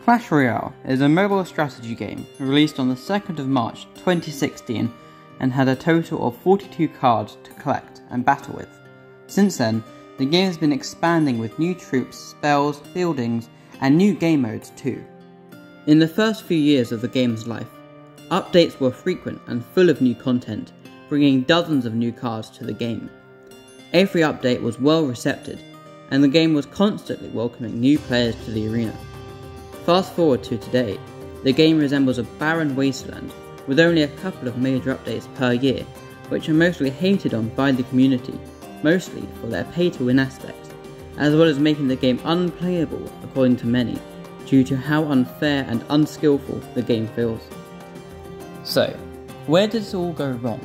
Clash Royale is a mobile strategy game released on the 2nd of March 2016 and had a total of 42 cards to collect and battle with. Since then, the game has been expanding with new troops, spells, buildings, and new game modes too. In the first few years of the game's life, updates were frequent and full of new content, bringing dozens of new cards to the game. Every update was well received, and the game was constantly welcoming new players to the arena. Fast forward to today, the game resembles a barren wasteland, with only a couple of major updates per year, which are mostly hated on by the community, mostly for their pay-to-win aspects, as well as making the game unplayable according to many, due to how unfair and unskillful the game feels. So, where did it all go wrong?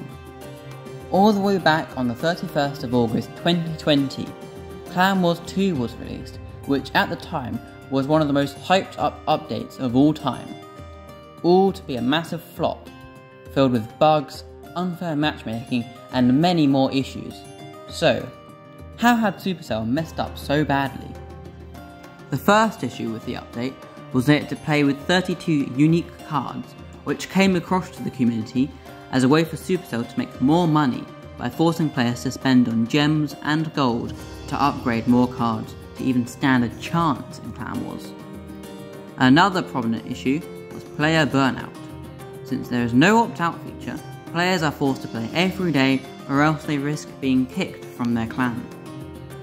All the way back on the 31st of August 2020, Clan Wars 2 was released, which at the time was one of the most hyped up updates of all time. All to be a massive flop, filled with bugs, unfair matchmaking, and many more issues. So, how had Supercell messed up so badly? The first issue with the update was that it to play with 32 unique cards, which came across to the community as a way for Supercell to make more money by forcing players to spend on gems and gold to upgrade more cards to even stand a chance in Clan Wars. Another prominent issue was player burnout. Since there is no opt-out feature, players are forced to play every day or else they risk being kicked from their clan.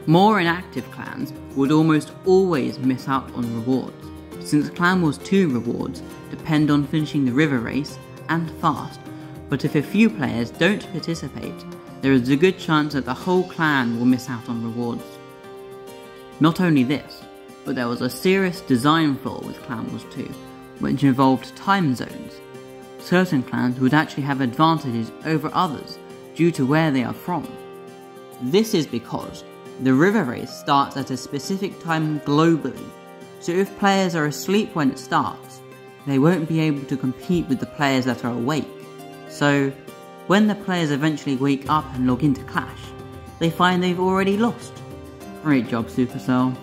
More inactive clans would almost always miss out on rewards, since Clan Wars 2 rewards depend on finishing the river race and fast, but if a few players don't participate, there is a good chance that the whole clan will miss out on rewards. Not only this, but there was a serious design flaw with Clan Wars 2, which involved time zones. Certain clans would actually have advantages over others due to where they are from. This is because the river race starts at a specific time globally, so if players are asleep when it starts, they won't be able to compete with the players that are awake. So, when the players eventually wake up and log into Clash, they find they've already lost. Great job, Supercell.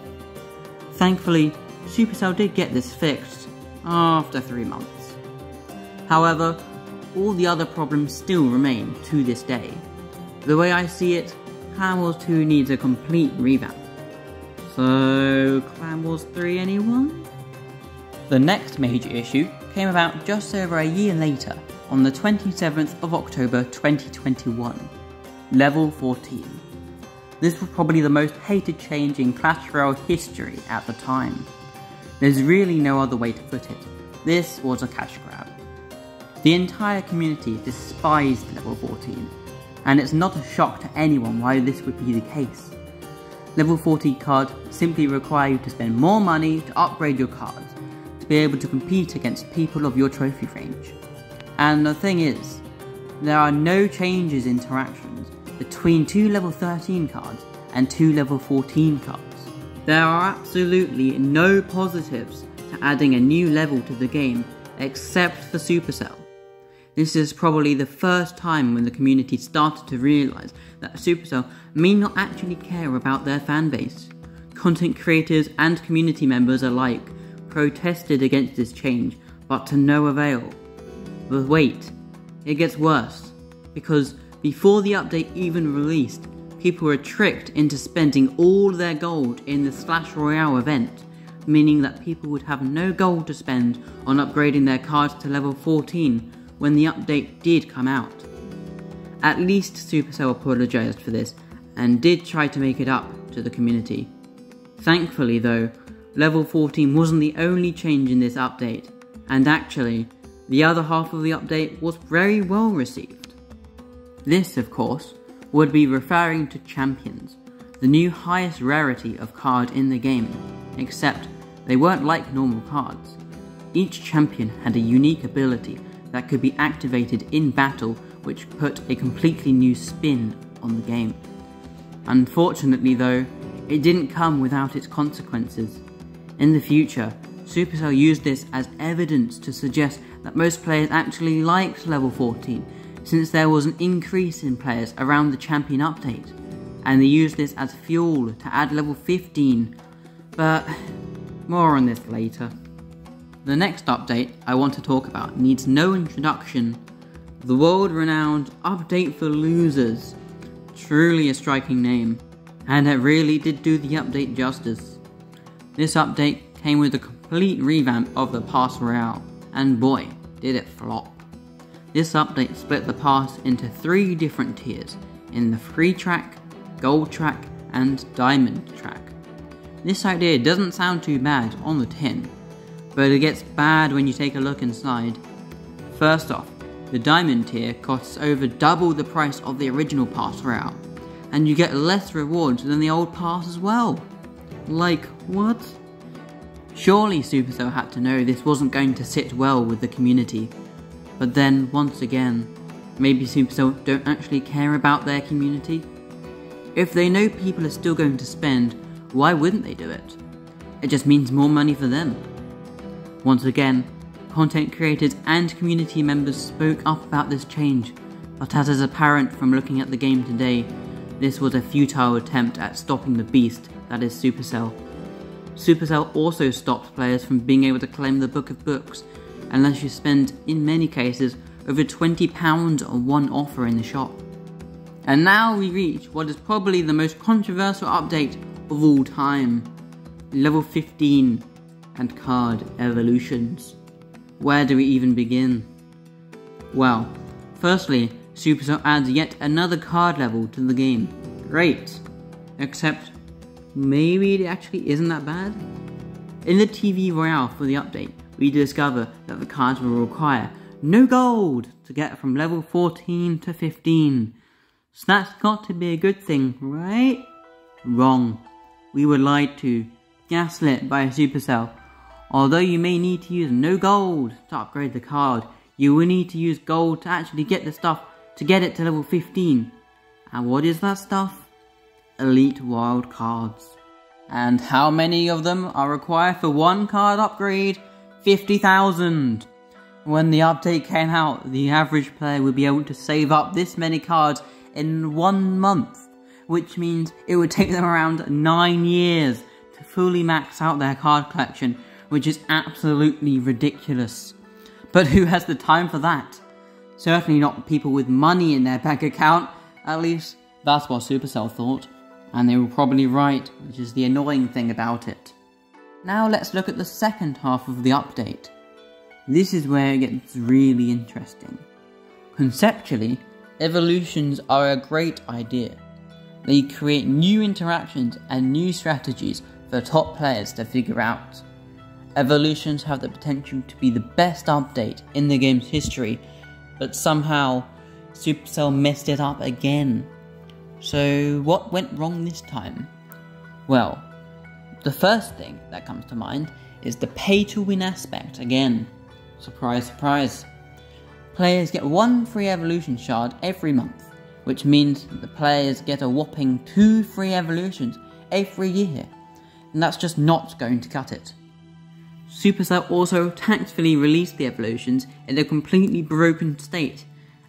Thankfully, Supercell did get this fixed after 3 months. However, all the other problems still remain to this day. The way I see it, Clan Wars 2 needs a complete revamp. So, Clan Wars 3 anyone? The next major issue came about just over a year later, on the 27th of October 2021. Level 14. This was probably the most hated change in Clash Royale history at the time. There's really no other way to put it. This was a cash grab. The entire community despised level 14, and it's not a shock to anyone why this would be the case. Level 14 cards simply require you to spend more money to upgrade your cards, to be able to compete against people of your trophy range. And the thing is, there are no changes in interactions between 2 level 13 cards and 2 level 14 cards. There are absolutely no positives to adding a new level to the game except for Supercell. This is probably the first time when the community started to realise that Supercell may not actually care about their fanbase. Content creators and community members alike protested against this change, but to no avail. But wait, it gets worse, because before the update even released, people were tricked into spending all their gold in the Clash Royale event, meaning that people would have no gold to spend on upgrading their cards to level 14 when the update did come out. At least Supercell apologised for this and did try to make it up to the community. Thankfully though, level 14 wasn't the only change in this update, and actually, the other half of the update was very well received. This, of course, would be referring to champions, the new highest rarity of card in the game, except they weren't like normal cards. Each champion had a unique ability that could be activated in battle, which put a completely new spin on the game. Unfortunately though, it didn't come without its consequences. In the future, Supercell used this as evidence to suggest that most players actually liked level 14, since there was an increase in players around the champion update, and they used this as fuel to add level 15, but more on this later. The next update I want to talk about needs no introduction. The world-renowned Update for Losers. Truly a striking name, and it really did do the update justice. This update came with a complete revamp of the Pass Royale, and boy, did it flop. This update split the pass into 3 different tiers, in the free track, gold track, and diamond track. This idea doesn't sound too bad on the tin, but it gets bad when you take a look inside. First off, the diamond tier costs over double the price of the original Pass Royale, and you get less rewards than the old pass as well. Like, what? Surely Supercell had to know this wasn't going to sit well with the community. But then, once again, maybe Supercell don't actually care about their community? If they know people are still going to spend, why wouldn't they do it? It just means more money for them. Once again, content creators and community members spoke up about this change, but as is apparent from looking at the game today, this was a futile attempt at stopping the beast that is Supercell. Supercell also stopped players from being able to claim the Book of Books, unless you spend, in many cases, over £20 on one offer in the shop. And now we reach what is probably the most controversial update of all time. Level 15 and card evolutions. Where do we even begin? Well, firstly, Supercell adds yet another card level to the game. Great. Except, maybe it actually isn't that bad? In the TV Royale for the update, we discover that the cards will require no gold to get from level 14 to 15. So that's got to be a good thing, right? Wrong. We were lied to, gaslit by Supercell. Although you may need to use no gold to upgrade the card, you will need to use gold to actually get the stuff to get it to level 15. And what is that stuff? Elite Wild Cards. And how many of them are required for one card upgrade? 50,000. When the update came out, the average player would be able to save up this many cards in 1 month, which means it would take them around 9 years to fully max out their card collection, which is absolutely ridiculous. But who has the time for that? Certainly not people with money in their bank account. At least that's what Supercell thought, and they were probably right, which is the annoying thing about it. Now let's look at the second half of the update. This is where it gets really interesting. Conceptually, evolutions are a great idea. They create new interactions and new strategies for top players to figure out. Evolutions have the potential to be the best update in the game's history, but somehow Supercell messed it up again. So what went wrong this time? Well, the first thing that comes to mind is the pay-to-win aspect again. Surprise, surprise. Players get 1 free evolution shard every month, which means that the players get a whopping 2 free evolutions every year, and that's just not going to cut it. Supercell also tactfully released the evolutions in a completely broken state,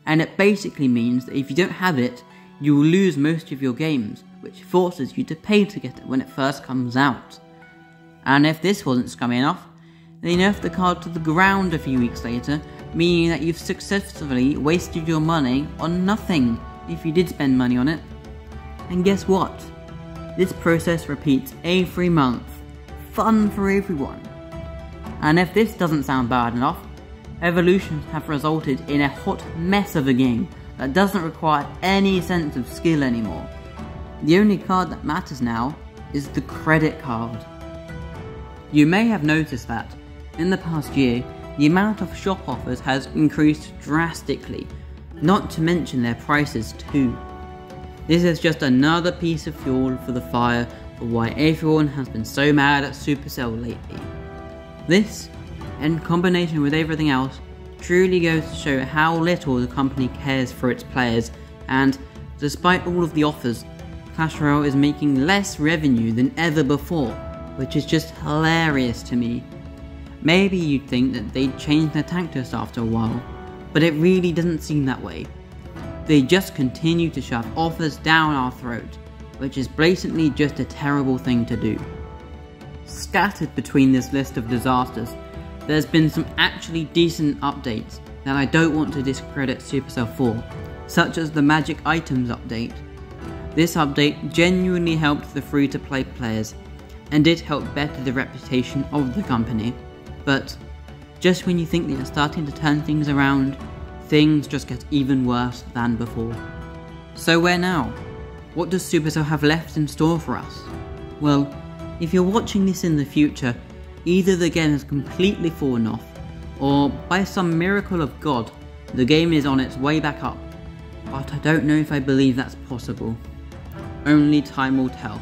and it basically means that if you don't have it, you will lose most of your games, which forces you to pay to get it when it first comes out. And if this wasn't scummy enough, they nerfed the card to the ground a few weeks later, meaning that you've successfully wasted your money on nothing if you did spend money on it. And guess what? This process repeats every month. Fun for everyone. And if this doesn't sound bad enough, evolutions have resulted in a hot mess of a game that doesn't require any sense of skill anymore. The only card that matters now is the credit card. You may have noticed that, in the past year, the amount of shop offers has increased drastically, not to mention their prices too. This is just another piece of fuel for the fire for why everyone has been so mad at Supercell lately. This, in combination with everything else, truly goes to show how little the company cares for its players, and despite all of the offers, Clash Royale is making less revenue than ever before, which is just hilarious to me. Maybe you'd think that they'd change their tactics after a while, but it really doesn't seem that way. They just continue to shove offers down our throat, which is blatantly just a terrible thing to do. Scattered between this list of disasters, there's been some actually decent updates that I don't want to discredit Supercell for, such as the Magic Items update. This update genuinely helped the free-to-play players, and did help better the reputation of the company, but just when you think they are starting to turn things around, things just get even worse than before. So where now? What does Supercell have left in store for us? Well, if you're watching this in the future, either the game has completely fallen off, or by some miracle of God, the game is on its way back up. But I don't know if I believe that's possible. Only time will tell.